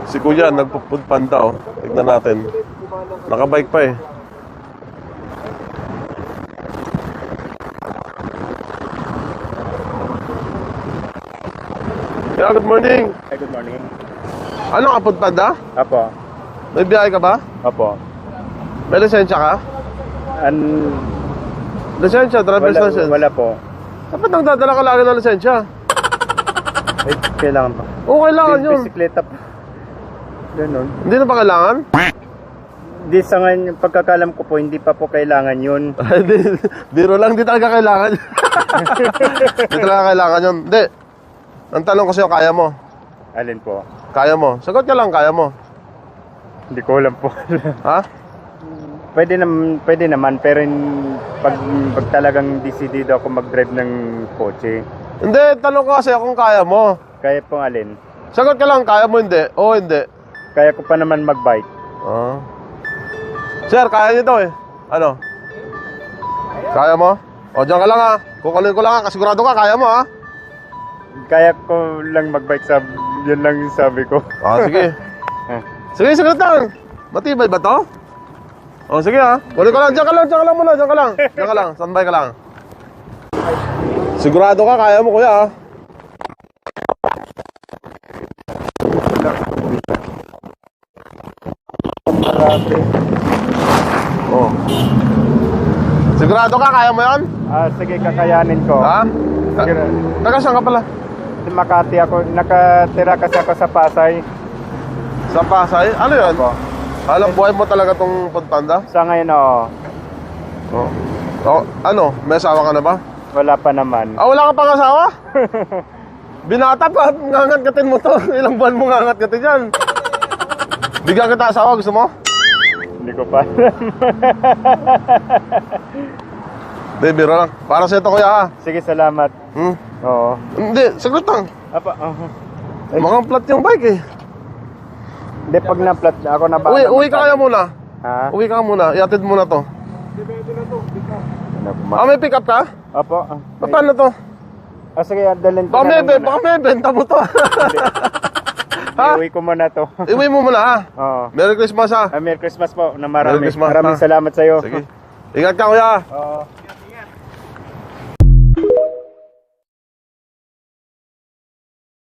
Si kuya, nagpo-food panda, oh. Tignan natin. Nakabike pa eh. Yeah, good morning. Hi, good morning. Ano ka, food panda? Apo. May biyahe ka ba? Apo. May lisensya ka? Lisensya, driver's license? Wala po. Dapat nagdadala ka lagi ng lisensya. Eh, kailangan pa. Oo, kailangan yun. Bisikleta po. Ganun. Hindi na ba kailangan? Di sa ngayon, pagkakalam ko po, hindi pa po kailangan yun. Biro lang, di talaga kailangan. Di talaga kailangan yun. Hindi. Ang tanong ko sa'yo, kaya mo? Alin po? Kaya mo? Sagot ka lang, kaya mo? Hindi ko alam po. Ha? Pwede naman, pero pag talagang decidido ako mag-drive ng kotse, Hindi, tanong ko kasi kung kaya mo. kaya pong alin. Sagot ka lang, kaya mo hindi? Oo, hindi. Kaya ko pa naman mag-bike. Ah. Sir, kaya niyo to eh. Ano? Kaya mo? O, dyan ka lang ha. Kukunin ko lang ha. Kasigurado ka, kaya mo ha. Kaya ko lang mag-bike, yun lang yung sabi ko. Ah, sige. Sige, sagot lang. Matibay ba to? O, sige ha. Kunin ko lang, dyan ka lang muna, dyan ka lang. Dyan ka lang, standby ka lang. Sigurado ka, kaya mo kuya ha. Oh. Sigurado ka, kaya mo yan? Sige, kakayanin ko. Ha? Sige. Taga saan ka pala? Sa Makati ako, nakatira kasi ako sa Pasay. Sa Pasay? Ano yun? Opo. Alam, buhay mo talaga tong Foodpanda? Sa ngayon, Oh. Oh, ano? May asawa ka na ba? wala pa naman. Ah, wala ka pang asawa? Binata pa, ngangat-gatin mo to. Ilang buwan mo ngangat-gatin yan. Bigyan kita asawa, gusto mo? Hindi ko pa. Hindi, biro lang. Para sa ito kuya ha. Sige, salamat. Hmm? Oo. Hindi, saglit lang. Apa, Mukhang flat yung bike eh. Hindi, pag na-flat ako na ba? Uwi ka kaya muna. Ha? Uwi ka muna, iatid muna to. Ah, may pick up ka? Opo. Paano to? Sige, dalhin ko Baka na lang muna. baka may benta mo to. Ha? Iuwi ko muna to. Iwi mo muna ha. Oo. Merry Christmas ha. Merry Christmas po na Merry marami. Christmas, Maraming ha? salamat sa iyo. Sige. Ingat ka kuya. Oo.